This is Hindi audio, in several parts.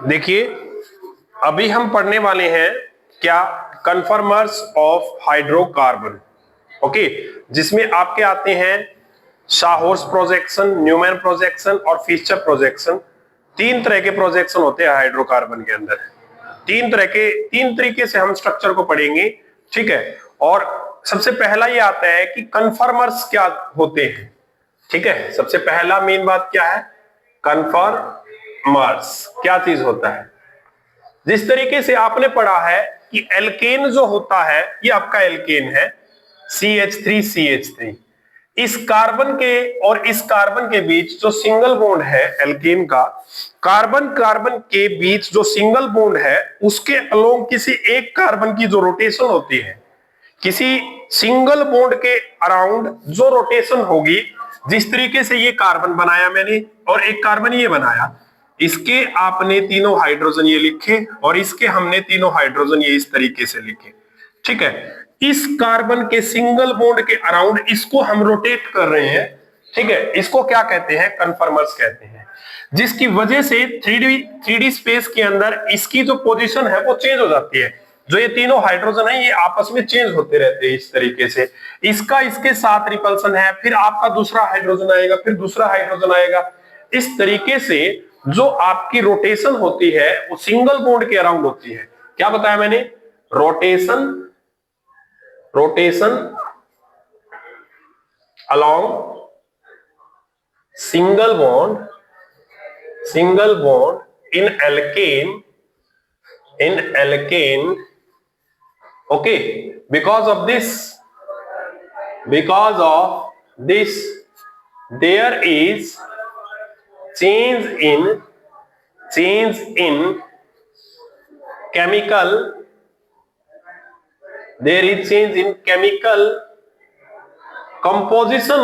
देखिए, अभी हम पढ़ने वाले हैं क्या, कन्फर्मर्स ऑफ हाइड्रोकार्बन। ओके, जिसमें आपके आते हैं शाह-होर्स्ट प्रोजेक्शन, न्यूमैन प्रोजेक्शन और फिशर प्रोजेक्शन। तीन तरह के प्रोजेक्शन होते हैं हाइड्रोकार्बन के अंदर। तीन तरीके से हम स्ट्रक्चर को पढ़ेंगे, ठीक है। और सबसे पहला ये आता है कि कन्फर्मर्स क्या होते हैं, ठीक है। सबसे पहला मेन बात क्या है, कन्फर्मर्स क्या चीज होता है। जिस तरीके से आपने पढ़ा है कि एल्केन जो होता है, ये आपका एल्केन है CH3CH3। इस कार्बन के और इस कार्बन के बीच जो सिंगल बॉन्ड है एल्केन का, कार्बन कार्बन के बीच जो सिंगल बॉन्ड है उसके अलोंग किसी एक कार्बन की जो रोटेशन होती है, किसी सिंगल बॉन्ड के अराउंड जो रोटेशन होगी, जिस तरीके से ये कार्बन बनाया मैंने और एक कार्बन ये बनाया, इसके आपने तीनों हाइड्रोजन ये लिखे और इसके हमने तीनों हाइड्रोजन ये इस तरीके से लिखे, ठीक है। इस कार्बन के सिंगल बॉन्ड के अराउंड इसको हम रोटेट कर रहे हैं, ठीक है। इसको क्या कहते हैं, कन्फर्मर्स कहते हैं। जिसकी वजह से 3D स्पेस के अंदर इसकी जो पोजीशन है वो चेंज हो जाती है। जो ये तीनों हाइड्रोजन है ये आपस में चेंज होते रहते हैं इस तरीके से। इसका इसके साथ रिपल्सन है, फिर आपका दूसरा हाइड्रोजन आएगा, फिर दूसरा हाइड्रोजन आएगा। इस तरीके से जो आपकी रोटेशन होती है वो सिंगल बॉन्ड के अराउंड होती है। क्या बताया मैंने, rotation along single bond in alkane, okay, because of this there is change in chemical composition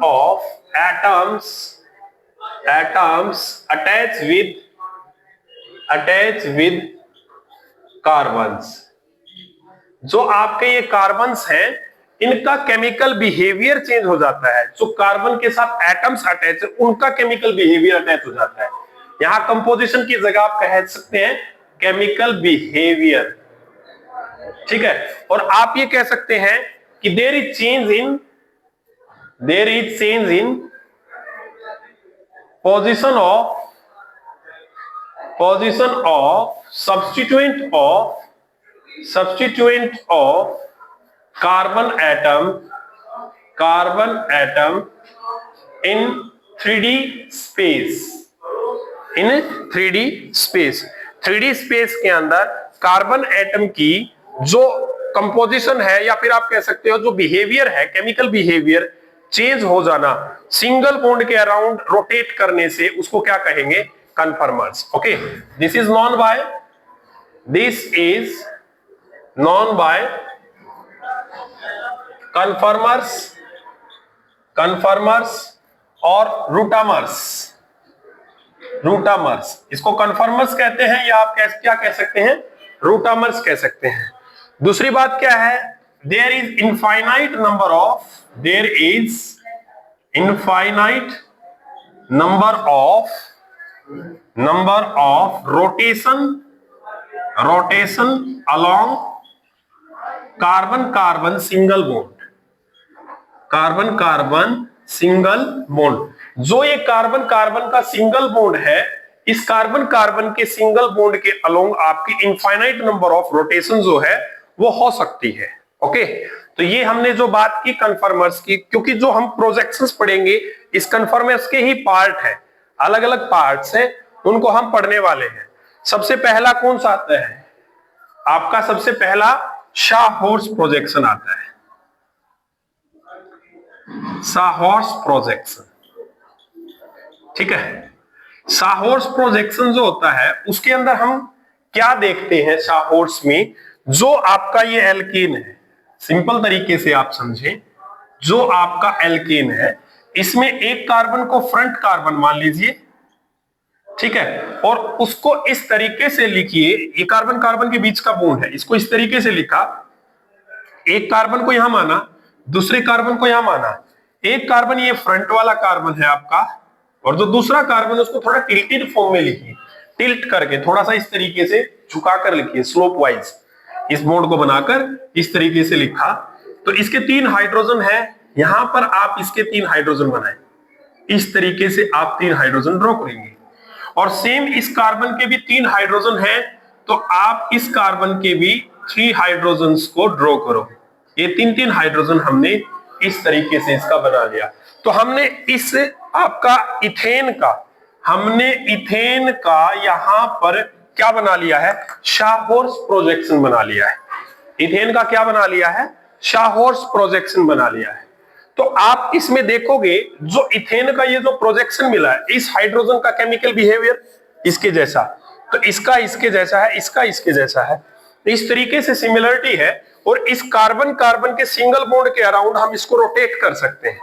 of atoms attached with carbons. जो आपके ये कार्बन्स हैं इनका केमिकल बिहेवियर चेंज हो जाता है। जो कार्बन के साथ एटम्स अटैच है उनका केमिकल बिहेवियर अटैच हो जाता है। यहां कंपोजिशन की जगह आप कह सकते हैं केमिकल बिहेवियर, ठीक है। और आप ये कह सकते हैं कि there is change in position of substituent of carbon atom in 3D space। 3D space के अंदर कार्बन एटम की जो कंपोजिशन है या फिर आप कह सकते हो जो बिहेवियर है, केमिकल बिहेवियर चेंज हो जाना, सिंगल बॉन्ड के अराउंड रोटेट करने से, उसको क्या कहेंगे, conformers. Okay, this is known by conformers और रूटामर्स। इसको कन्फर्मर्स कहते हैं या आप क्या कह सकते हैं, रूटामर्स कह सकते हैं। दूसरी बात क्या है, there is infinite number of rotation along carbon single bond. जो ये कार्बन का सिंगल बॉन्ड है, इस कार्बन के सिंगल बॉन्ड के अलोंग आपकी इनफाइनाइट नंबर ऑफ रोटेशन जो है वो हो सकती है। ओके, तो ये हमने जो बात की कन्फर्मर्स की, क्योंकि जो हम प्रोजेक्शंस पढ़ेंगे इस कन्फर्मर्स के ही पार्ट है, अलग अलग पार्ट्स हैं, उनको हम पढ़ने वाले हैं। सबसे पहला कौन सा आता है आपका, सबसे पहला शाह-होर्स्ट प्रोजेक्शन आता है। शाह-होर्स्ट प्रोजेक्शन, ठीक है। शाह-होर्स्ट प्रोजेक्शन जो होता है उसके अंदर हम क्या देखते हैं, शाह-होर्स्ट में जो आपका ये एल्केन है, सिंपल तरीके से आप समझें, जो आपका एल्केन है इसमें एक कार्बन को फ्रंट कार्बन मान लीजिए, ठीक है, और उसको इस तरीके से लिखिए, ये कार्बन के बीच का बॉन्ड है, इसको इस तरीके से लिखा, एक कार्बन को यहां माना, दूसरे कार्बन को यहां माना। एक कार्बन ये फ्रंट वाला कार्बन है आपका, और जो दूसरा कार्बन उसको थोड़ा टिल्टेड फॉर्म में लिखिए, टिल्ट करके थोड़ा सा इस तरीके से झुका कर लिखिए, स्लोप वाइज इस बॉन्ड को बनाकर इस तरीके से लिखा। तो इसके 3 हाइड्रोजन है, यहां पर आप इसके 3 हाइड्रोजन बनाए, इस तरीके से आप 3 हाइड्रोजन ड्रॉ करेंगे। और सेम इस कार्बन के भी 3 हाइड्रोजन है, तो आप इस कार्बन के भी 3 हाइड्रोजन को ड्रॉ करो। ये 3-3 हाइड्रोजन हमने इस तरीके से इसका बना लिया। तो हमने इस आपका इथेन का यहां पर क्या बना लिया है, शाहॉर्स प्रोजेक्शन बना लिया है। इथेन का क्या बना लिया है, शाहॉर्स प्रोजेक्शन बना लिया है। तो आप इसमें देखोगे जो इथेन का ये जो प्रोजेक्शन मिला है, इस हाइड्रोजन का केमिकल बिहेवियर इसके जैसा, तो इसका इसके जैसा है, इसका इसके जैसा है, इस तरीके से सिमिलरिटी है। और इस कार्बन के सिंगल बॉन्ड के अराउंड हम इसको रोटेट कर सकते हैं।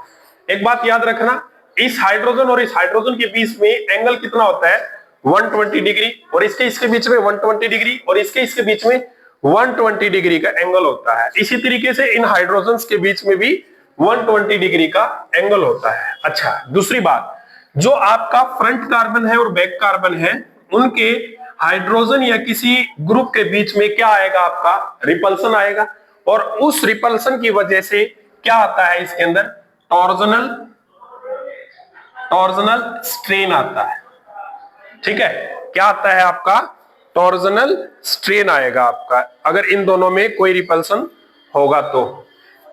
एक बात याद रखना, इस हाइड्रोजन और इस हाइड्रोजन के बीच में एंगल कितना होता है, 120 डिग्री, और इसके बीच में 120 डिग्री, और इसके बीच में 120 डिग्री का एंगल होता है। इसी तरीके से इन हाइड्रोजन के बीच में भी 120 डिग्री का एंगल होता है। अच्छा, दूसरी बात, जो आपका फ्रंट कार्बन है और बैक कार्बन है, उनके हाइड्रोजन या किसी ग्रुप के बीच में क्या आएगा, आपका रिपल्सन आएगा। और उस रिपल्सन की वजह से क्या आता है, इसके अंदर टॉर्जनल स्ट्रेन आता है। ठीक है, क्या आता है आपका, टॉर्जनल स्ट्रेन आएगा आपका, अगर इन दोनों में कोई रिपल्सन होगा तो।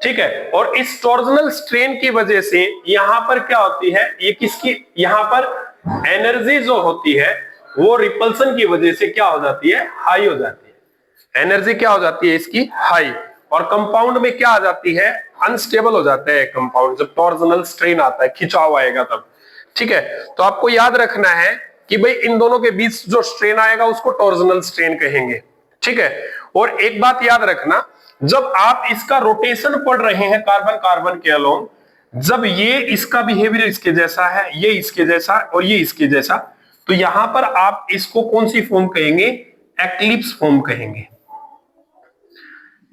ठीक है, और इस टॉर्जनल स्ट्रेन की वजह से यहां पर क्या होती है, ये किसकी, यहां पर एनर्जी जो होती है वो रिपल्सन की वजह से क्या हो जाती है, हाई हो जाती है। एनर्जी क्या हो जाती है इसकी, हाई। और कंपाउंड में क्या आ जाती है, अनस्टेबल हो जाता है कंपाउंड, जब टॉर्जनल स्ट्रेन आता है, खिंचाव आएगा तब। ठीक है, तो आपको याद रखना है कि भाई इन दोनों के बीच जो स्ट्रेन आएगा उसको टॉर्जनल स्ट्रेन कहेंगे। ठीक है, और एक बात याद रखना, जब आप इसका रोटेशन पढ़ रहे हैं कार्बन के अलोंग, जब ये इसका बिहेवियर इसके जैसा है, ये इसके जैसा और ये इसके जैसा, तो यहां पर आप इसको कौन सी फॉर्म कहेंगे, एक्लिप्स फॉर्म कहेंगे।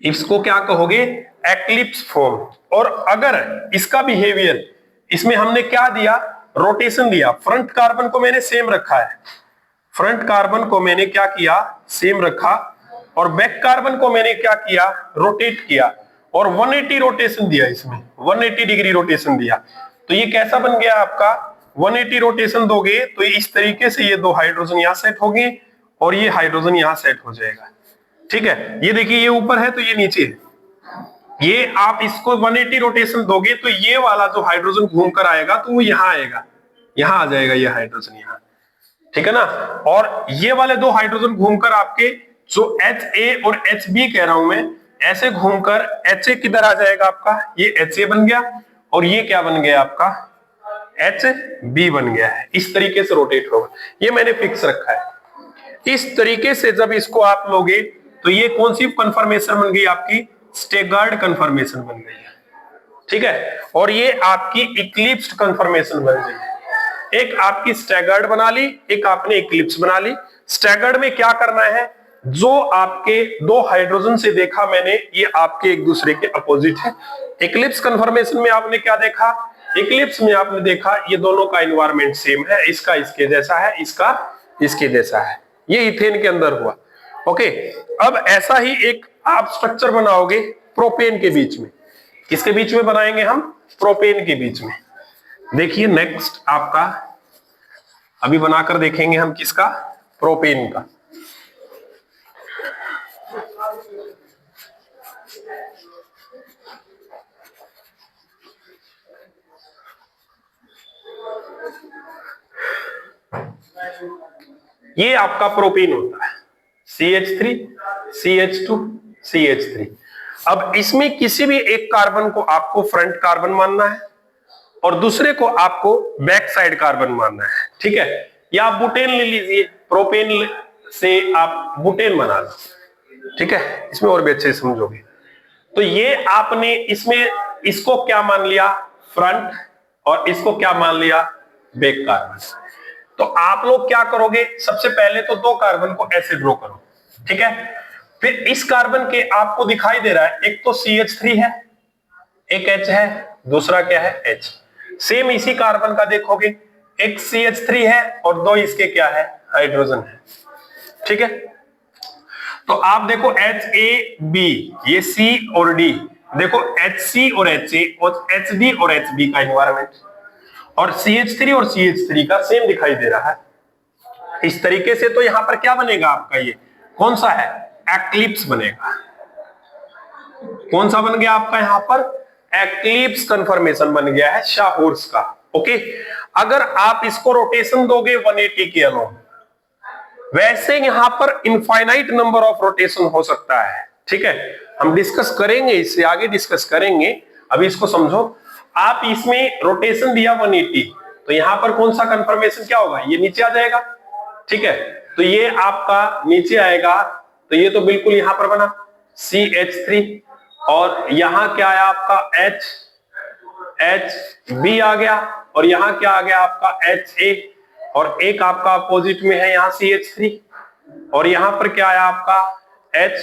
इसको क्या कहोगे, एक्लिप्स फॉर्म। और अगर इसका बिहेवियर, इसमें हमने क्या दिया, रोटेशन दिया, फ्रंट कार्बन को मैंने सेम रखा है, फ्रंट कार्बन को मैंने क्या किया, सेम रखा, और बैक कार्बन को मैंने क्या किया, रोटेट किया, और 180 रोटेशन दिया, इसमें 180 डिग्री रोटेशन दिया। तो ये कैसा बन गया आपका, 180 रोटेशन दोगे तो इस तरीके से ये 2 हाइड्रोजन यहां सेट होंगे और ये हाइड्रोजन यहां सेट हो जाएगा। ठीक है, ये देखिए, ये ऊपर है तो ये नीचे है, ये आप इसको 180 रोटेशन दोगे तो ये वाला जो हाइड्रोजन घूमकर आएगा तो वो यहां आएगा, यहां आ जाएगा ये हाइड्रोजन यहां। ठीक है ना, और ये वाले 2 हाइड्रोजन घूमकर आपके जो HA और HB कह रहा हूं मैं, ऐसे घूमकर HA किधर आ जाएगा आपका, ये HA बन गया, और ये क्या बन गया आपका, HB बन गया है। इस तरीके से रोटेट होगा, ये मैंने फिक्स रखा है। इस तरीके से जब इसको आप लोगे तो ये कौन सी कन्फर्मेशन बन गई आपकी, स्टेगर्ड कन्फर्मेशन बन गई है। ठीक है, और ये आपकी इक्लिप्स्ड कन्फर्मेशन बन गई है। एक आपकी स्टैगर्ड बना ली, एक आपने इक्लिप्स बना ली। स्टैगर्ड में क्या करना है, जो आपके 2 हाइड्रोजन से देखा मैंने, ये आपके एक दूसरे के अपोजिट है। इक्लिप्स कन्फर्मेशन में आपने क्या देखा, इक्लिप्स में आपने देखा ये दोनों का एनवायरनमेंट सेम है, इसका इसके जैसा है, इसका इसके जैसा है। ये इथेन के अंदर हुआ। ओके, अब ऐसा ही एक आप स्ट्रक्चर बनाओगे प्रोपेन के बीच में। किसके बीच में बनाएंगे हम, प्रोपेन के बीच में। देखिए नेक्स्ट आपका अभी बनाकर देखेंगे हम किसका, प्रोपेन का। ये आपका प्रोपेन होता है, CH3 CH2 CH3। अब इसमें किसी भी एक कार्बन को आपको फ्रंट कार्बन मानना है और दूसरे को आपको बैक साइड कार्बन मानना है। ठीक है, या आप बुटेन ले लीजिए, प्रोपेन से आप बुटेन बना लो। ठीक है, इसमें और भी अच्छे समझोगे। तो ये आपने इसमें इसको क्या मान लिया, फ्रंट, और इसको क्या मान लिया, बैक कार्बन। तो आप लोग क्या करोगे, सबसे पहले तो 2 कार्बन को ऐसे ड्रॉ करो। ठीक है, फिर इस कार्बन के आपको दिखाई दे रहा है, एक तो CH3 है, एक H है, दूसरा क्या है, H। सेम इसी कार्बन का देखोगे, एक CH3 है और 2 इसके क्या है, हाइड्रोजन है। ठीक है, तो आप देखो HAB, ये C और D, देखो HC और HA और HD और HB का एनवायरमेंट, और CH3 और CH3 का सेम दिखाई दे रहा है। इस तरीके से तो यहां पर क्या बनेगा आपका, ये कौन सा है, एक्लिप्स बनेगा। कौन सा बन गया आपका यहां पर, एक्लिप्स कन्फर्मेशन बन गया है शाहूर्स का। ओके, अगर आप इसको रोटेशन दोगे 180 के अलोंग, वैसे यहां पर इनफाइनाइट नंबर ऑफ रोटेशन हो सकता है। ठीक है, हम डिस्कस करेंगे, इससे आगे डिस्कस करेंगे, अभी इसको समझो। आप इसमें रोटेशन दिया 180, तो यहां पर कौन सा कंफर्मेशन क्या होगा, ये नीचे आ जाएगा। ठीक है, तो ये आपका नीचे आएगा, तो ये तो बिल्कुल यहां पर बना CH3, और यहां क्या आया आपका HB आ गया, और यहां क्या आ गया आपका HA, और एक आपका अपोजिट में है यहां CH3, और यहां पर क्या आया आपका H।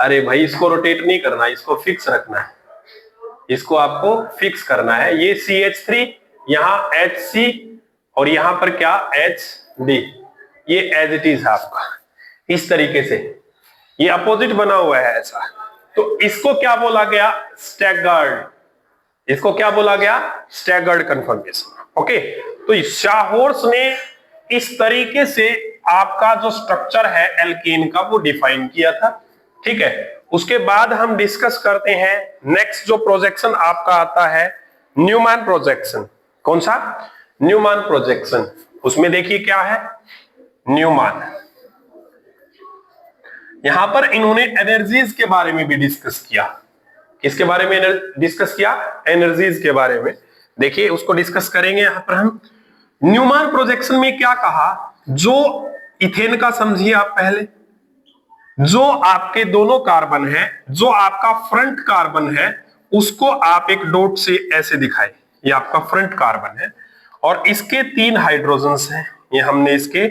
अरे भाई इसको रोटेट नहीं करना, इसको फिक्स रखना है, इसको आपको फिक्स करना है। ये CH3, यहां HC, और यहां पर क्या HD, ये एज इट इज है आपका। इस तरीके से ये अपोजिट बना हुआ है ऐसा, तो इसको क्या बोला गया, स्टैगर्ड। इसको क्या बोला गया, स्टैगर्ड कंफर्मेशन। ओके, तो शाहूर्स ने इस तरीके से आपका जो स्ट्रक्चर है एल्कीन का वो डिफाइन किया था। ठीक है, उसके बाद हम डिस्कस करते हैं नेक्स्ट जो प्रोजेक्शन आपका आता है, न्यूमैन प्रोजेक्शन। कौन सा, न्यूमैन प्रोजेक्शन। उसमें देखिए क्या है, न्यूमैन, यहां पर इन्होंने एनर्जीज के बारे में भी डिस्कस किया। किसके बारे में डिस्कस किया, एनर्जीज के बारे में। देखिए उसको डिस्कस करेंगे यहां पर हम। न्यूमैन प्रोजेक्शन में क्या कहा, जो इथेन का समझिए आप पहले, जो आपके दोनों कार्बन है, जो आपका फ्रंट कार्बन है, उसको आप एक डॉट से ऐसे दिखाए, ये आपका फ्रंट कार्बन है, और इसके 3 हाइड्रोजन्स हैं, ये हमने इसके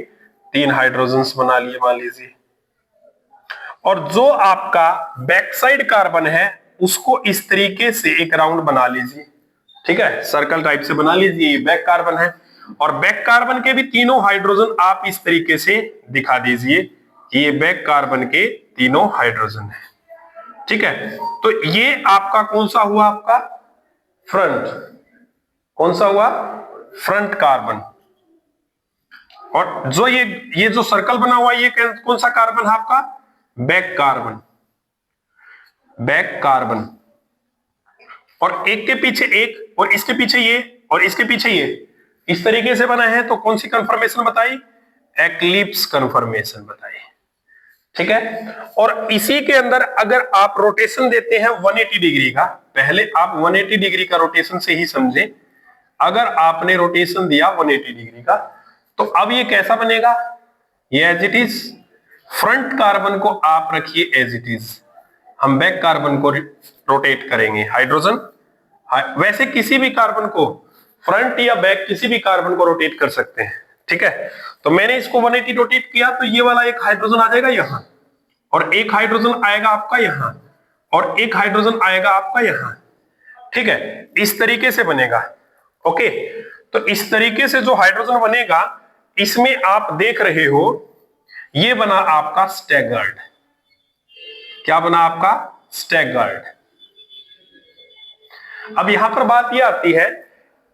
3 हाइड्रोजन्स बना लिए मान लीजिए। और जो आपका बैक साइड कार्बन है उसको इस तरीके से एक राउंड बना लीजिए। ठीक है, सर्कल टाइप से बना लीजिए, ये बैक कार्बन है, और बैक कार्बन के भी तीनों हाइड्रोजन आप इस तरीके से दिखा दीजिए कि ये बैक कार्बन के तीनों हाइड्रोजन है। ठीक है, तो ये आपका कौन सा हुआ, आपका फ्रंट, कौन सा हुआ, फ्रंट कार्बन। और जो ये जो सर्कल बना हुआ है ये कौन सा कार्बन है आपका, बैक कार्बन, बैक कार्बन। और एक के पीछे एक, और इसके पीछे ये, और इसके पीछे ये, इस तरीके से बना है, तो कौन सी कंफर्मेशन बताई, एक्लिप्स कंफर्मेशन बताई। ठीक है, और इसी के अंदर अगर आप रोटेशन देते हैं 180 डिग्री का, पहले आप 180 डिग्री का रोटेशन से ही समझे। अगर आपने रोटेशन दिया 180 डिग्री का, तो अब ये कैसा बनेगा, ये as it is, front carbon को आप रखिए एज इट इज, हम बैक कार्बन को रोटेट करेंगे हाइड्रोजन। वैसे किसी भी कार्बन को, फ्रंट या बैक किसी भी कार्बन को रोटेट कर सकते हैं। ठीक है, तो मैंने इसको 180 रोटेट किया, तो ये वाला एक हाइड्रोजन आ जाएगा यहां, और एक हाइड्रोजन आएगा आपका यहां, और एक हाइड्रोजन आएगा आपका यहां। ठीक है, इस तरीके से बनेगा। ओके, तो इस तरीके से जो हाइड्रोजन बनेगा, इसमें आप देख रहे हो ये बना आपका स्टैगर्ड। क्या बना आपका, स्टैगर्ड। अब यहां पर बात यह आती है,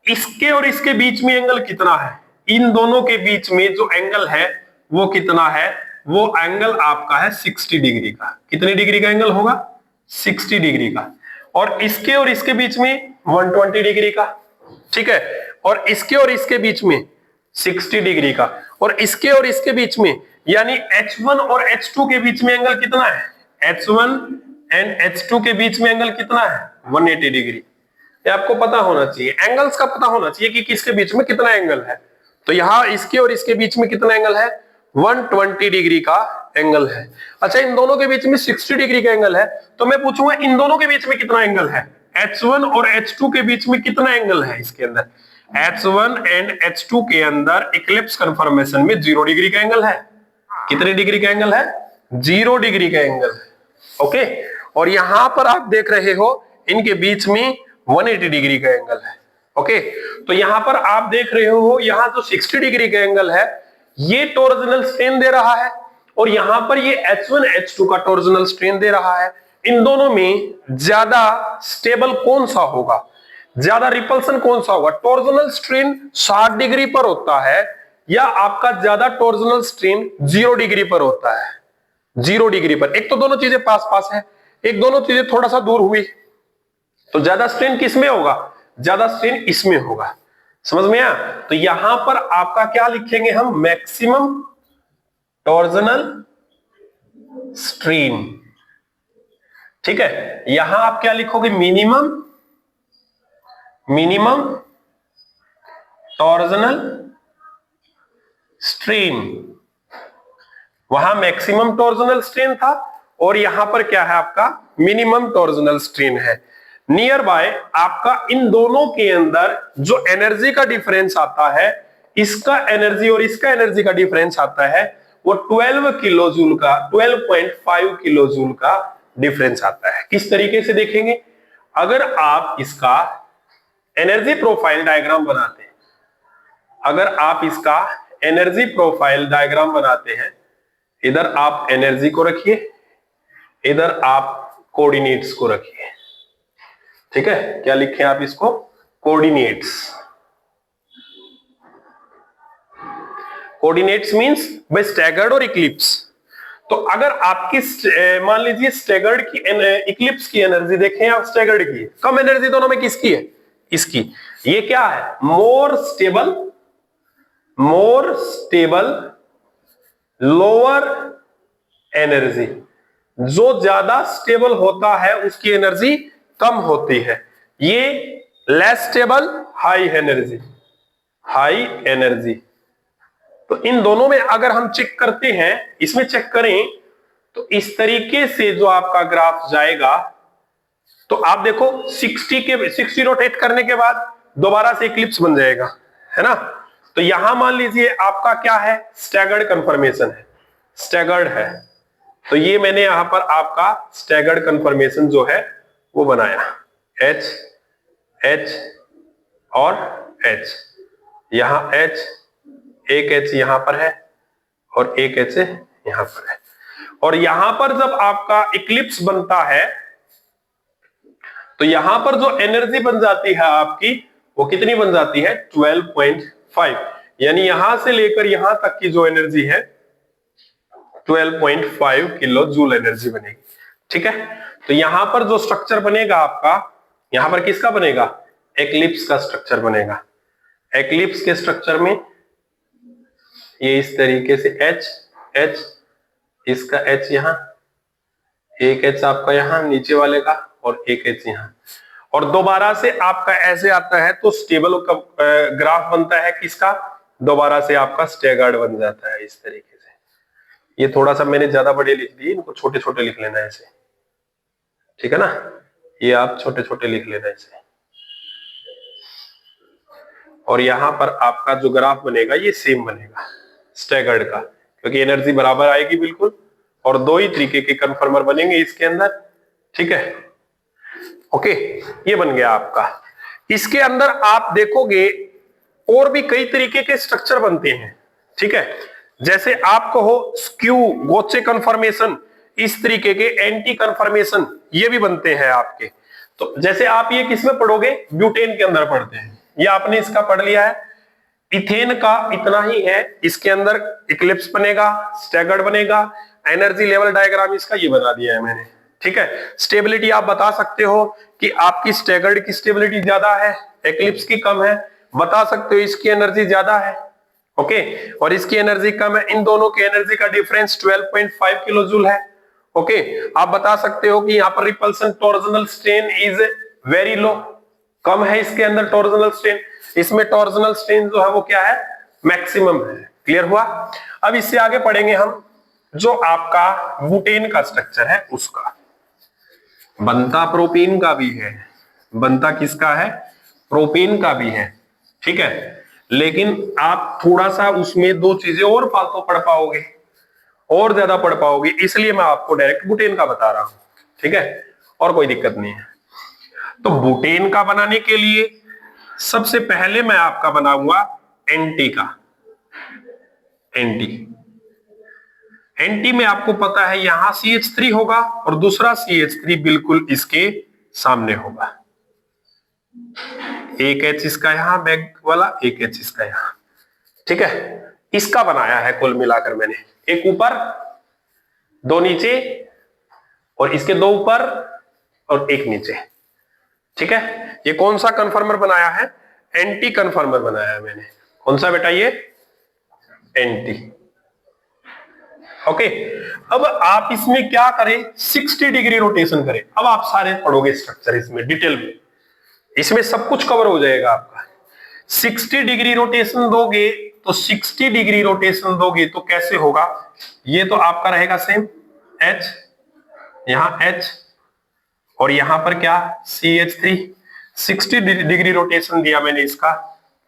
इसके और इसके बीच में एंगल कितना है, इन दोनों के बीच में जो एंगल है वो कितना है, वो एंगल आपका है 60 डिग्री का। कितने डिग्री का एंगल होगा, 60 डिग्री का। और इसके बीच में 120 डिग्री का। ठीक है, और इसके बीच में 60 डिग्री का, और इसके बीच में, यानी H1 और H2 के बीच में एंगल कितना है, H1 एंड H2 के बीच में एंगल कितना है, 180 डिग्री। ये आपको पता होना चाहिए, एंगल्स का पता होना चाहिए कि किसके बीच में कितना एंगल है। तो यहां इसके और इसके बीच में कितना एंगल है, 120 डिग्री का एंगल है। अच्छा, इन दोनों के बीच में 60 डिग्री का एंगल है, तो मैं पूछूंगा इन दोनों के बीच में कितना एंगल है, H1 और H2 के बीच में कितना एंगल है। इसके अंदर H1 एंड H2 के अंदर इक्लिप्स कन्फर्मेशन में 0 डिग्री का एंगल है। कितने डिग्री का एंगल है, 0 डिग्री का एंगल है। ओके, और यहां पर आप देख रहे हो इनके बीच में 180 डिग्री का एंगल है। ओके, तो यहां पर आप देख रहे हो, यहां जो 60 डिग्री का एंगल है ये टॉर्जनल स्ट्रेन दे रहा है, और यहां पर ये H1 H2 का टॉर्जनल स्ट्रेन दे रहा है। इन दोनों में ज्यादा स्टेबल कौन सा होगा, ज्यादा रिपल्सन कौन सा होगा? टॉर्जनल स्ट्रेन 60 डिग्री पर होता है या आपका ज्यादा टॉर्जनल स्ट्रेन 0 डिग्री पर होता है? 0 डिग्री पर। एक तो दोनों चीजें पास पास है, एक दोनों चीजें थोड़ा सा दूर हुई, तो ज्यादा स्ट्रेन किस में होगा? ज्यादा स्ट्रेन इसमें होगा। समझ में आया? तो यहां पर आपका क्या लिखेंगे हम? Maximum torsional strain. ठीक है, यहां आप क्या लिखोगे? Minimum torsional strain. वहां मैक्सिमम टॉर्जनल स्ट्रेन था और यहां पर क्या है? आपका मिनिमम टॉर्जनल स्ट्रेन है। नियर बाय आपका इन दोनों के अंदर जो एनर्जी का डिफरेंस आता है, इसका एनर्जी और इसका एनर्जी का डिफरेंस आता है, वो 12 किलो जूल का, 12.5 किलो जूल का डिफरेंस आता है। किस तरीके से देखेंगे? अगर आप इसका एनर्जी प्रोफाइल डायग्राम बनाते हैं, अगर आप इसका एनर्जी प्रोफाइल डायग्राम बनाते हैं, इधर आप एनर्जी को रखिए, इधर आप कोऑर्डिनेट्स को रखिए। ठीक है, क्या लिखें आप इसको? Coordinates. Coordinates means by staggered और इक्लिप्स। तो अगर आपकी मान लीजिए स्टैगर्ड की इक्लिप्स की एनर्जी देखें आप, स्टैगर्ड की कम एनर्जी दोनों में किसकी है? इसकी। ये क्या है? More stable lower energy. जो ज्यादा स्टेबल होता है उसकी एनर्जी कम होती है। ये लेस स्टेबल हाई एनर्जी। तो इन दोनों में अगर हम चेक करते हैं, इसमें चेक करें तो इस तरीके से जो आपका ग्राफ जाएगा, तो आप देखो 60 रोटेट करने के बाद दोबारा से इक्लिप्स बन जाएगा, है ना? तो यहां मान लीजिए आपका क्या है? स्टैगर्ड कन्फर्मेशन है, स्टैगर्ड है। तो ये मैंने यहां पर आपका स्टैगर्ड कन्फर्मेशन जो है वो बनाया, H H और H। यहां H, एक H यहां पर है और एक H यहां पर है। और यहां पर जब आपका इक्लिप्स बनता है तो यहां पर जो एनर्जी बन जाती है आपकी, वो कितनी बन जाती है? 12.5। यानी यहां से लेकर यहां तक की जो एनर्जी है 12.5 किलो जूल एनर्जी बनेगी। ठीक है, तो यहां पर जो स्ट्रक्चर बनेगा आपका, यहां पर किसका बनेगा? एक्लिप्स का स्ट्रक्चर बनेगा। एक्लिप्स के स्ट्रक्चर में ये इस तरीके से H, इसका H यहां, एक H आपका यहां नीचे वाले का और एक H यहां, और दोबारा से आपका ऐसे आता है तो स्टेबल ग्राफ बनता है किसका? दोबारा से आपका स्टैगर्ड बन जाता है इस तरीके से। ये थोड़ा सा मैंने ज्यादा बड़े लिख दिए, इनको छोटे छोटे लिख लेना है ऐसे। ठीक है ना? ये आप छोटे छोटे लिख लेना ऐसे। और यहां पर आपका जो ग्राफ बनेगा ये सेम बनेगा स्टैगर्ड का, क्योंकि एनर्जी बराबर आएगी बिल्कुल, और दो ही तरीके के कन्फर्मर बनेंगे इसके अंदर। ठीक है, ओके, ये बन गया आपका। इसके अंदर आप देखोगे और भी कई तरीके के स्ट्रक्चर बनते हैं। ठीक है, जैसे आप कहो स्क्यू, गोचे कन्फर्मेशन, इस तरीके के एंटी कन्फर्मेशन ये भी बनते हैं आपके। तो जैसे आप ये किसमें पढ़ोगे? ब्यूटेन के अंदर पढ़ते हैं। ये आपने इसका पढ़ लिया है। इथेन का इतना ही है, इसके अंदर इक्लिप्स बनेगा, स्टैगर्ड बनेगा, एनर्जी लेवल डायग्राम इसका ये बना दिया है मैंने। ठीक है, स्टेबिलिटी आप बता सकते हो कि आपकी स्टैगर्ड की स्टेबिलिटी ज्यादा है, इक्लिप्स की कम है, बता सकते हो इसकी एनर्जी ज्यादा है, ओके, और इसकी एनर्जी कम है। इन दोनों की एनर्जी का डिफरेंस 12.5 किलो जूल है। ओके, आप बता सकते हो कि यहाँ पर repulsion torsional strain is very low, कम है इसके अंदर टॉर्जनल स्ट्रेन, इसमें टॉर्जनल स्ट्रेन जो है वो क्या है? मैक्सिमम है। क्लियर हुआ? अब इससे आगे पढ़ेंगे हम जो आपका बुटेन का स्ट्रक्चर है उसका। बनता प्रोपेन का भी है, बनता किसका है? प्रोपेन का भी है। ठीक है, लेकिन आप थोड़ा सा उसमें दो चीजें और फालतू पढ़ पाओगे, और ज्यादा पढ़ पाओगे, इसलिए मैं आपको डायरेक्ट बुटेन का बता रहा हूं। ठीक है, और कोई दिक्कत नहीं है। तो बुटेन का बनाने के लिए सबसे पहले मैं आपका बनाऊंगा एंटी का। एंटी में आपको पता है यहां CH3 होगा और दूसरा CH3 बिल्कुल इसके सामने होगा। एक H इसका यहां बैक वाला, एक H इसका यहां। ठीक है, इसका बनाया है कुल मिलाकर मैंने, एक ऊपर दो नीचे और इसके दो ऊपर और एक नीचे। ठीक है, ये कौन सा कन्फर्मर बनाया है? एंटी कन्फर्मर बनाया है मैंने। कौन सा बेटा? ये एंटी। ओके, अब आप इसमें क्या करें? 60 डिग्री रोटेशन करें। अब आप सारे पढ़ोगे स्ट्रक्चर इसमें डिटेल में, इसमें सब कुछ कवर हो जाएगा आपका। 60 डिग्री रोटेशन दोगे तो 60 डिग्री रोटेशन दोगे तो कैसे होगा? ये तो आपका रहेगा सेम H, यहां H और यहां पर क्या? CH3। 60 डिग्री रोटेशन दिया मैंने इसका,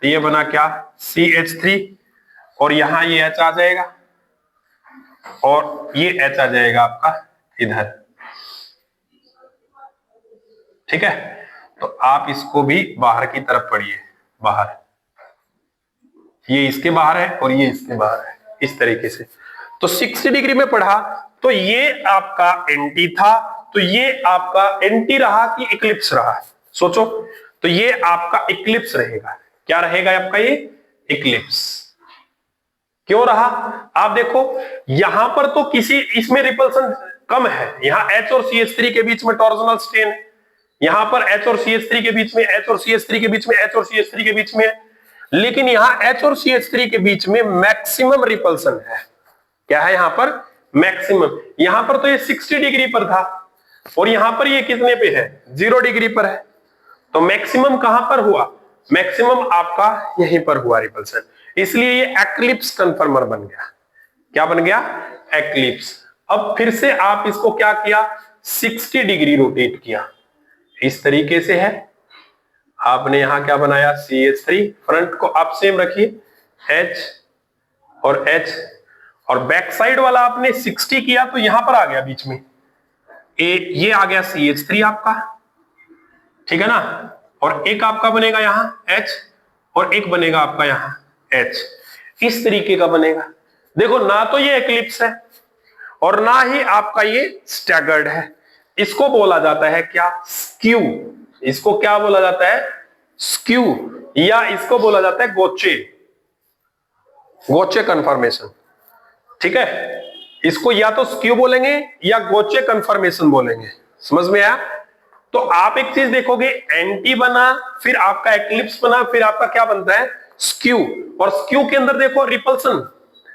तो ये बना क्या? CH3 और यहां ये H आ जाएगा और ये H आ जाएगा आपका इधर। ठीक है, तो आप इसको भी बाहर की तरफ पढ़िए, बाहर, ये इसके बाहर है और ये इसके बाहर है, इस तरीके से। तो 60 डिग्री में पढ़ा तो ये आपका एंटी था, तो ये आपका एंटी रहा कि इक्लिप्स रहा? सोचो, तो ये आपका इक्लिप्स रहेगा। क्या रहेगा आपका? ये इक्लिप्स। क्यों रहा? आप देखो यहां पर तो किसी इसमें रिपल्सन कम है, यहां H और CH3 के बीच में टॉर्जनल स्ट्रेन है, यहां पर H और CH3 के बीच में, H और CH3 के बीच में, H और CH3 के बीच में है, लेकिन यहां H और CH3 के बीच में मैक्सिमम रिपल्सन है। क्या है यहां पर? मैक्सिमम। यहां पर तो ये 60 डिग्री पर था और यहां पर ये कितने पे है? 0 डिग्री पर है। तो मैक्सिमम कहां पर हुआ? मैक्सिमम आपका यहीं पर हुआ रिपल्सन, इसलिए ये एक्लिप्स कन्फर्मर बन गया। क्या बन गया? एक्लिप्स। अब फिर से आप इसको क्या किया? 60 डिग्री रोटेट किया, इस तरीके से है। आपने यहां क्या बनाया? CH3। फ्रंट को आप सेम रखिए, H और H, और बैक साइड वाला आपने 60 किया तो यहां पर आ गया बीच में ये आ गया CH3 आपका। ठीक है ना, और एक आपका बनेगा यहां H और एक बनेगा आपका यहां H, इस तरीके का बनेगा। देखो, ना तो ये एक्लिप्स है और ना ही आपका ये स्टैगर्ड है। इसको बोला जाता है क्या? स्क्यू। इसको क्या बोला जाता है? स्क्यू, या इसको बोला जाता है गोचे, गोचे कन्फर्मेशन। ठीक है, इसको या तो स्क्यू बोलेंगे या गोचे कन्फर्मेशन बोलेंगे। समझ में आया? तो आप एक चीज देखोगे, एंटी बना, फिर आपका एक्लिप्स बना, फिर आपका क्या बनता है? स्क्यू। और स्क्यू के अंदर देखो रिपल्सन,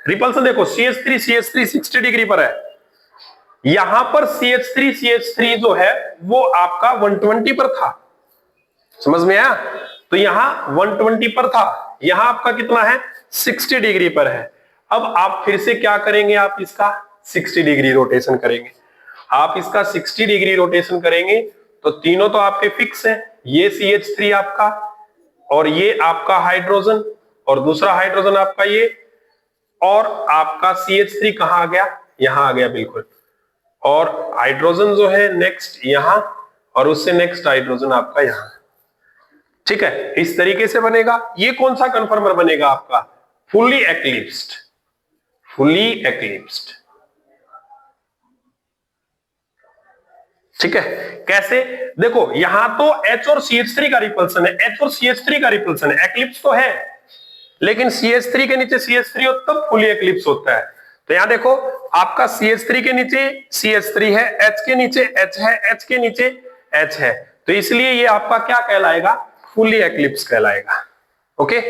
रिपल्सन देखो, CH3 60 डिग्री पर है, यहां पर CH3 जो है वो आपका 120 पर था। समझ में आया? तो यहां 120 पर था, यहां आपका कितना है? 60 डिग्री पर है। अब आप फिर से क्या करेंगे? आप इसका 60 डिग्री रोटेशन करेंगे। आप इसका 60 डिग्री रोटेशन करेंगे तो तीनों तो आपके फिक्स है, ये CH3 आपका और ये आपका हाइड्रोजन और दूसरा हाइड्रोजन आपका ये, और आपका CH3 कहां आ गया? यहां आ गया बिल्कुल। और हाइड्रोजन जो है नेक्स्ट यहां, और उससे नेक्स्ट हाइड्रोजन आपका यहां। ठीक है, इस तरीके से बनेगा। ये कौन सा कन्फर्मर बनेगा आपका? Fully eclipsed, fully eclipsed. ठीक है, कैसे? देखो, यहां तो H और CH3 का रिपल्सन है, H और CH3 का रिपल्सन है, एक्लिप्स तो है, लेकिन CH3 के नीचे CH3 हो तब फुली एक्लिप्स होता है। तो यहां देखो, आपका CH3 के नीचे CH3 है, H के नीचे H है, H के नीचे H है, तो इसलिए ये आपका क्या कहलाएगा? फुली एक्लिप्स कहलाएगा। ओके,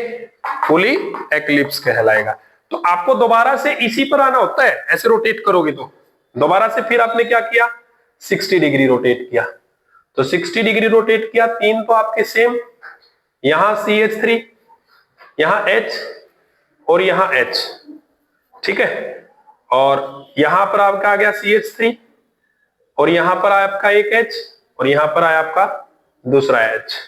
फुली एक्लिप्स कहलाएगा। तो आपको दोबारा से इसी पर आना होता है, ऐसे रोटेट करोगे तो दोबारा से फिर आपने क्या किया? 60 डिग्री रोटेट किया। तो 60 डिग्री रोटेट किया, तीन तो आपके सेम, यहां CH3, यहां H और यहां H। ठीक है, और यहां पर आपका आ गया CH3 और यहां पर आया आपका एक H और यहां पर आया आपका दूसरा H।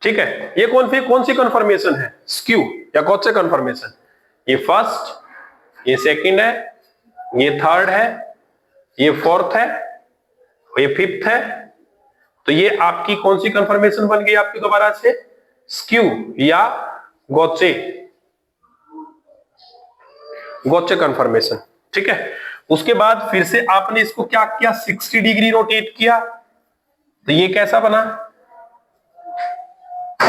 ठीक है, ये कौन सी कन्फर्मेशन है? स्क्यू या गोचे कन्फर्मेशन। ये फर्स्ट, ये सेकंड है, ये थर्ड है, ये फोर्थ है, ये फिफ्थ है। तो ये आपकी कौन सी कन्फर्मेशन बन गई आपकी दोबारा से? स्क्यू या गोचे कन्फर्मेशन। ठीक है, उसके बाद फिर से आपने इसको क्या किया, 60 डिग्री रोटेट किया, तो ये कैसा बना,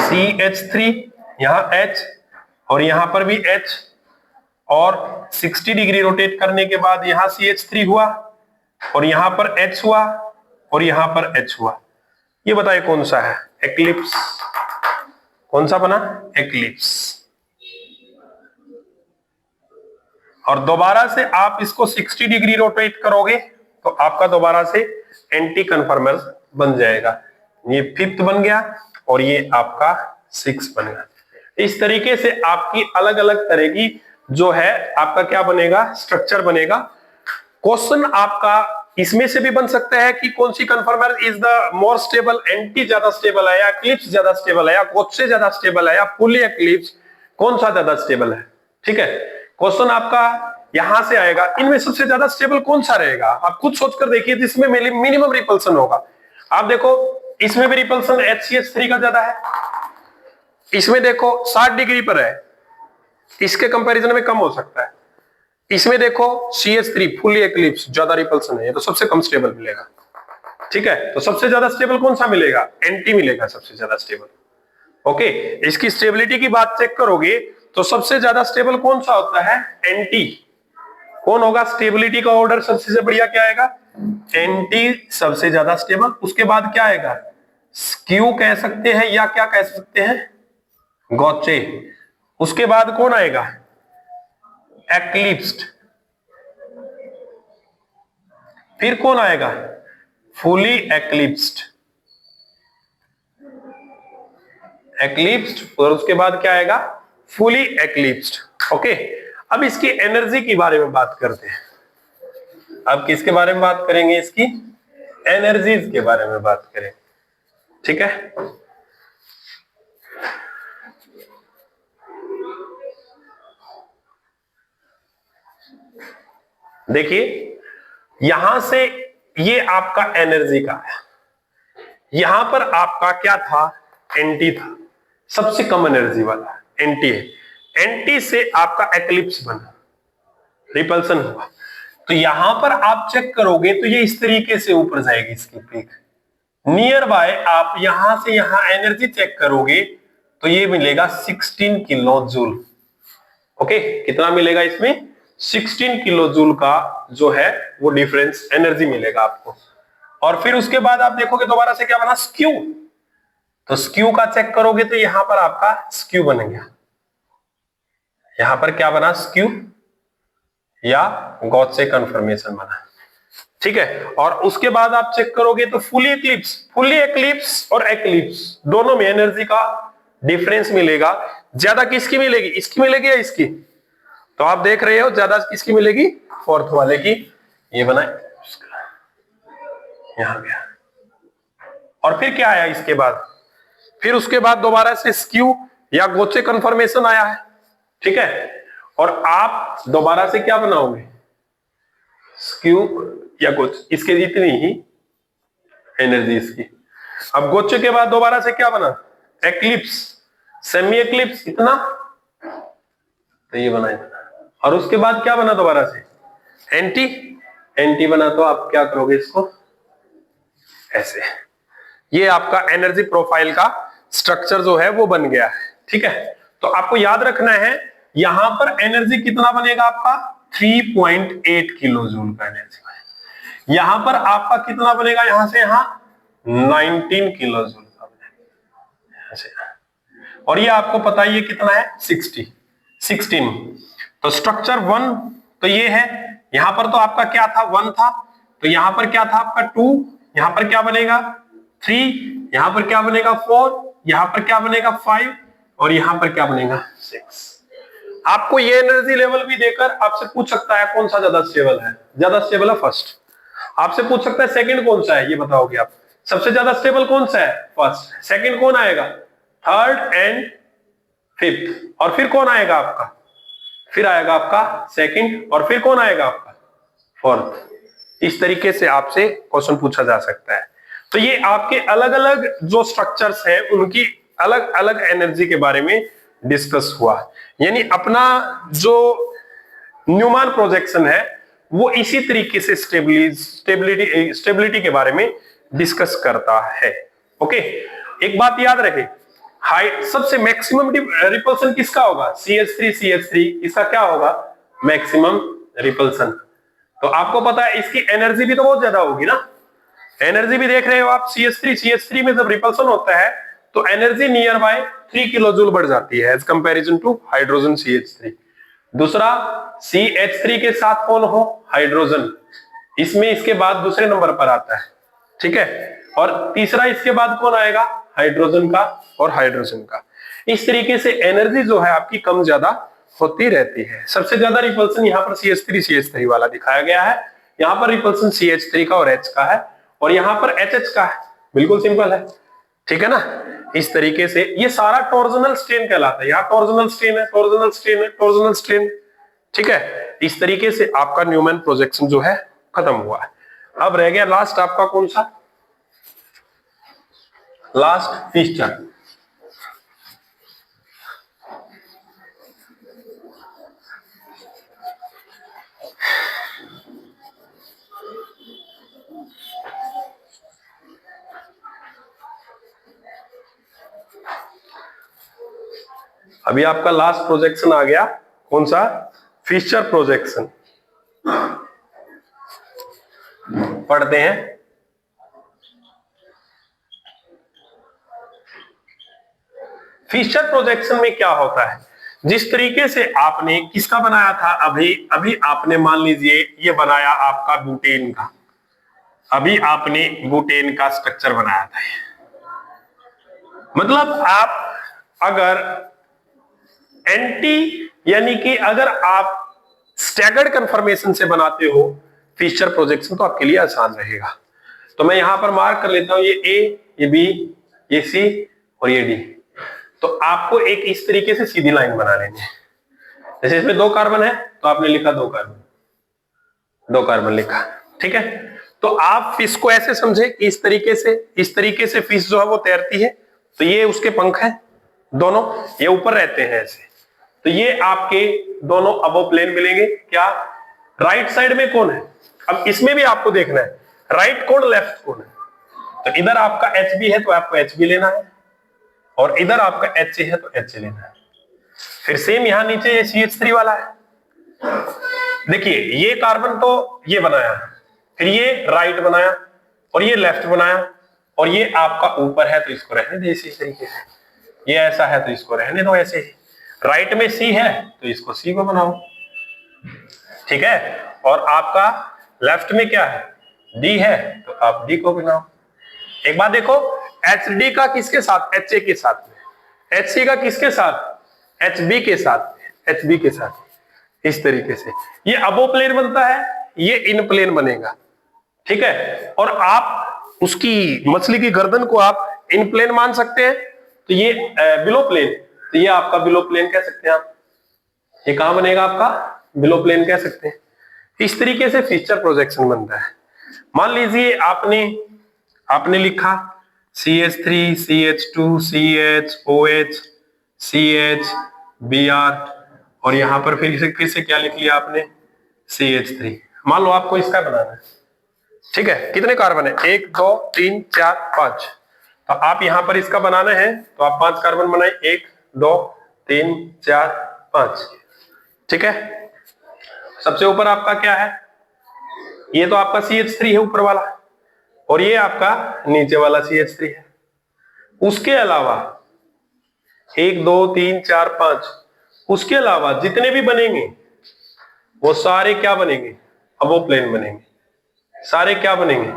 CH3, यहां H और यहां पर भी H, और 60 डिग्री रोटेट करने के बाद यहां CH3 हुआ और यहां पर H हुआ और यहां पर H हुआ। ये बताइए कौन सा है, एक्लिप्स। कौन सा बना, एक्लिप्स। और दोबारा से आप इसको 60 डिग्री रोटेट करोगे तो आपका दोबारा से एंटी कन्फर्मर बन जाएगा। ये 5th बन गया और ये आपका 6 बन गया। इस तरीके से आपकी अलग अलग तरह की जो है आपका क्या बनेगा, स्ट्रक्चर बनेगा। क्वेश्चन आपका इसमें से भी बन सकता है कि कौन सी conformer is the more stable, anti ज्यादा स्टेबल है या एक्लिप्स ज्यादा स्टेबल है या गोचे ज्यादा स्टेबल है या फुली एक्लिप्स, कौन सा ज्यादा स्टेबल है। ठीक है, क्वेश्चन आपका यहां से आएगा, इनमें सबसे ज्यादा स्टेबल कौन सा रहेगा, आप खुद सोचकर देखिए, जिसमें मिनिमम रिपल्सन होगा। आप देखो इसमें भी रिपल्सन HCH3 का ज्यादा है, इसमें देखो 60 डिग्री पर है, इसके कंपैरिजन में कम हो सकता है। इसमें देखो CH3 फुली एक्लिप्स ज्यादा रिपल्सन है, ये तो सबसे कम स्टेबल मिलेगा। ठीक है, तो सबसे ज्यादा स्टेबल कौन सा मिलेगा, एंटी मिलेगा सबसे ज्यादा स्टेबल। ओके, इसकी स्टेबिलिटी की बात चेक करोगे तो सबसे ज्यादा स्टेबल कौन सा होता है, एंटी। कौन होगा, स्टेबिलिटी का ऑर्डर सबसे बढ़िया क्या आएगा, एंटी सबसे ज्यादा स्टेबल। उसके बाद क्या आएगा, स्क्यू कह सकते हैं या क्या कह सकते हैं, गॉचे। उसके बाद कौन आएगा, एक्लिप्स्ड। फिर कौन आएगा, फुली एक्लिप्स्ड। एक्लिप्स्ड और उसके बाद क्या आएगा, फुली एक्लिप्स्ड। ओके, अब इसकी एनर्जी के बारे में बात करते हैं। अब किसके बारे में बात करेंगे, इसकी एनर्जीज के बारे में बात करें। ठीक है, देखिए यहां से ये आपका एनर्जी का है, यहां पर आपका क्या था, एंटी था, सबसे कम एनर्जी वाला एंटी है। एंटी से आपका एक्लिप्स बना, रिपल्सन हुआ, तो यहां पर आप चेक करोगे तो ये इस तरीके से ऊपर जाएगी इसकी पीक। नियर बाय आप यहां से यहां एनर्जी चेक करोगे तो ये मिलेगा 16 किलो जूल। ओके, कितना मिलेगा इसमें, 16 किलो जूल का जो है वो डिफरेंस एनर्जी मिलेगा आपको। और फिर उसके बाद आप देखोगे दोबारा से क्या बना, स्क्यू। तो स्क्यू का चेक करोगे तो यहां पर आपका स्क्यू बन गया, यहां पर क्या बना, स्क्यू या गॉचे कन्फर्मेशन बना। ठीक है, और उसके बाद आप चेक करोगे तो फुली एक्लिप्स और एक्लिप्स दोनों में एनर्जी का डिफरेंस मिलेगा। ज्यादा किसकी मिलेगी, इसकी मिलेगी या इसकी, तो आप देख रहे हो ज्यादा किसकी मिलेगी, फोर्थ वाले की। ये बना यहां गया, और फिर क्या आया इसके बाद, फिर उसके बाद दोबारा से स्क्यू या गोचे कन्फर्मेशन आया है। ठीक है, और आप दोबारा से क्या बनाओगे, स्क्यू या गोचे, इसके जितनी ही एनर्जी इसकी। अब गोचे के बाद दोबारा से क्या बना, एक्लिप्स, सेमी एक्लिप्स, इतना, तो ये बना इतना। और उसके बाद क्या बना दोबारा से, एंटी बना। तो आप क्या करोगे इसको ऐसे, ये आपका एनर्जी प्रोफाइल का स्ट्रक्चर जो है वो बन गया है। ठीक है, तो आपको याद रखना है यहां पर एनर्जी कितना बनेगा आपका, 3.8 किलो जूल का एनर्जी है। यहां पर आपका कितना बनेगा, यहां से यहां 19 किलो जूल का बनेगा। और ये आपको पता ही है कितना है, 16। तो स्ट्रक्चर 1 तो ये है, यहां पर तो आपका क्या था, 1 था, तो यहां पर क्या था आपका 2, यहां पर क्या बनेगा 3, यहां पर क्या बनेगा 4, यहां पर क्या बनेगा 5 और यहां पर क्या बनेगा 6। आपको ये एनर्जी लेवल भी देकर आपसे पूछ सकता है कौन सा ज्यादा स्टेबल है, ज्यादा स्टेबल है फर्स्ट। आपसे पूछ सकता है सेकंड कौन सा है, ये बताओगे आप, सबसे ज्यादा स्टेबल कौन सा है, फर्स्ट। सेकंड कौन आएगा, थर्ड एंड फिफ्थ। और फिर कौन आएगा आपका, फिर आएगा आपका सेकंड, और फिर कौन आएगा आपका फोर्थ। इस तरीके से आपसे क्वेश्चन पूछा जा सकता है। तो ये आपके अलग अलग जो स्ट्रक्चर्स हैं उनकी अलग अलग एनर्जी के बारे में डिस्कस हुआ। यानी अपना जो न्यूमैन प्रोजेक्शन है वो इसी तरीके से स्टेबिलिटी के बारे में डिस्कस करता है। ओके, एक बात याद रहे, हाई सबसे मैक्सिमम रिपल्सन किसका होगा? CH3 इसका क्या होगा? Maximum repulsion. तो आपको पता है इसकी एनर्जी भी तो बहुत ज्यादा होगी ना, एनर्जी भी देख रहे हो आप। CH3 में जब रिपल्सन होता है तो energy near by 3 kilo joule बढ़ जाती है as comparison to hydrogen CH3। दूसरा, CH3 के साथ कौन हो? हाइड्रोजन, इसमें इसके बाद दूसरे नंबर पर आता है, ठीक है। और तीसरा इसके बाद कौन आएगा? हाइड्रोजन का और हाइड्रोजन का। इस तरीके से एनर्जी जो है आपकी कम ज्यादा होती रहती है। सबसे ज्यादा रिपल्सन यहाँ पर CH3 वाला दिखाया गया है, यहाँ पर रिपल्सन CH3 का और H का है, और यहाँ पर HH का है। बिल्कुल सिंपल है, ठीक है ना। इस तरीके से ये सारा टॉर्जनल स्ट्रेन कहलाता है। यहाँ टॉर्जनल स्ट्रेन है, टॉर्जनल स्ट्रेन है, टॉर्जनल स्ट्रेन, ठीक है। इस तरीके से आपका न्यूमैन प्रोजेक्शन जो है खत्म हुआ है। अब रह गया लास्ट आपका कौन सा? Last Fischer. अभी आपका लास्ट प्रोजेक्शन आ गया, कौन सा? Fischer projection. पढ़ते हैं। फिशर प्रोजेक्शन में क्या होता है? जिस तरीके से आपने किसका बनाया था, अभी आपने मान लीजिए ये बनाया आपका ब्यूटेन का, अभी आपने ब्यूटेन का स्ट्रक्चर बनाया था। मतलब आप अगर एंटी यानी कि अगर आप स्टैगर्ड कन्फर्मेशन से बनाते हो फिशर प्रोजेक्शन तो आपके लिए आसान रहेगा। तो मैं यहां पर मार्क कर लेता हूं, ये ए, ये बी, ये सी और ये डी। तो आपको एक इस तरीके से सीधी लाइन बना लेनी है। जैसे इसमें 2 कार्बन है तो आपने लिखा 2 कार्बन, 2 कार्बन लिखा, ठीक है। तो आप फिश को ऐसे समझे कि इस तरीके से फिश जो है वो तैरती है। तो ये उसके पंख हैं दोनों, ये ऊपर रहते हैं ऐसे। तो ये आपके दोनों अबव प्लेन मिलेंगे। क्या राइट साइड में कौन है? अब इसमें भी आपको देखना है राइट कौन, लेफ्ट कौन है। तो इधर आपका HB है तो आपको HB लेना है, और इधर आपका HA है तो HA लेना है। फिर सेम यहां नीचे ये CH3 वाला है। देखिए ये कार्बन तो ये बनाया, फिर ये राइट बनाया, और ये लेफ्ट बनाया, और ये आपका ऊपर है तो इसको रहने दे इसी तरीके से। ये ऐसा है तो इसको रहने दो ऐसे ही। राइट में C है तो इसको C को बनाओ, ठीक है। और आपका लेफ्ट में क्या है? D है तो आप D को बनाओ। एक बात देखो, HD का किसके साथ? HA के साथ में। HC का किसके साथ? HB के साथ, HB के साथ। इस तरीके से ये अबो प्लेन बनता है, ये इन प्लेन बनेगा, ठीक है। और आप उसकी मछली की गर्दन को आप इन प्लेन मान सकते हैं, तो ये बिलो प्लेन, तो ये आपका बिलो प्लेन कह सकते हैं आप। ये कहां बनेगा? आपका बिलो प्लेन कह सकते हैं। इस तरीके से फिशर प्रोजेक्शन बनता है। मान लीजिए आपने लिखा CH3 CH2 CH OH CH Br, और यहां पर फिर से क्या लिख लिया आपने? CH3। मान लो आपको इसका बनाना है, ठीक है। कितने कार्बन है? 1 2 3 4 5। तो आप यहां पर इसका बनाना है तो आप 5 कार्बन बनाए, 1 2 3 4 5, ठीक है। सबसे ऊपर आपका क्या है? ये तो आपका CH3 है ऊपर वाला, और ये आपका नीचे वाला CH3 है। उसके अलावा 1 2 3 4 5, उसके अलावा जितने भी बनेंगे वो सारे क्या बनेंगे? अबो प्लेन बनेंगे। सारे क्या बनेंगे?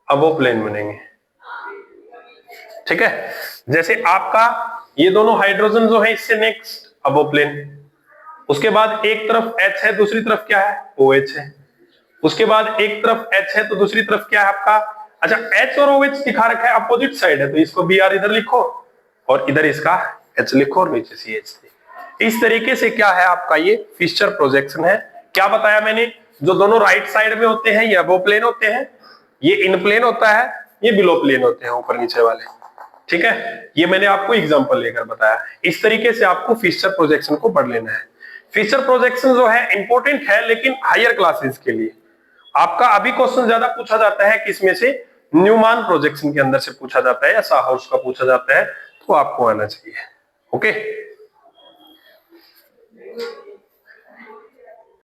अबो प्लेन बनेंगे, ठीक है। जैसे आपका ये दोनों हाइड्रोजन जो है इससे नेक्स्ट अबो प्लेन, उसके बाद एक तरफ H है दूसरी तरफ क्या है? OH है। उसके बाद एक तरफ H है तो दूसरी तरफ क्या है आपका? अच्छा, H और OH दिखा रखा है अपोजिट साइड है तो इसको Br इधर लिखो, और इधर इसका H लिखो, और नीचे CH3। इस तरीके से क्या है आपका ये फिशर प्रोजेक्शन है। क्या बताया मैंने? जो दोनों राइट साइड में होते हैं ये अबो प्लेन होते हैं, ये इन प्लेन होता है, ये बिलो प्लेन होते हैं ऊपर नीचे वाले, ठीक है, ये मैंने आपको एग्जांपल लेकर बताया। इस तरीके से आपको फीचर प्रोजेक्शन को पढ़ लेना है। फीचर प्रोजेक्शन जो है इंपॉर्टेंट है, लेकिन हायर क्लासेस के लिए। आपका अभी क्वेश्चन ज्यादा पूछा जाता है किसमें से, न्यूमान प्रोजेक्शन के अंदर से पूछा जाता है या शाहौर्स का पूछा जाता है, तो आपको आना चाहिए। ओके।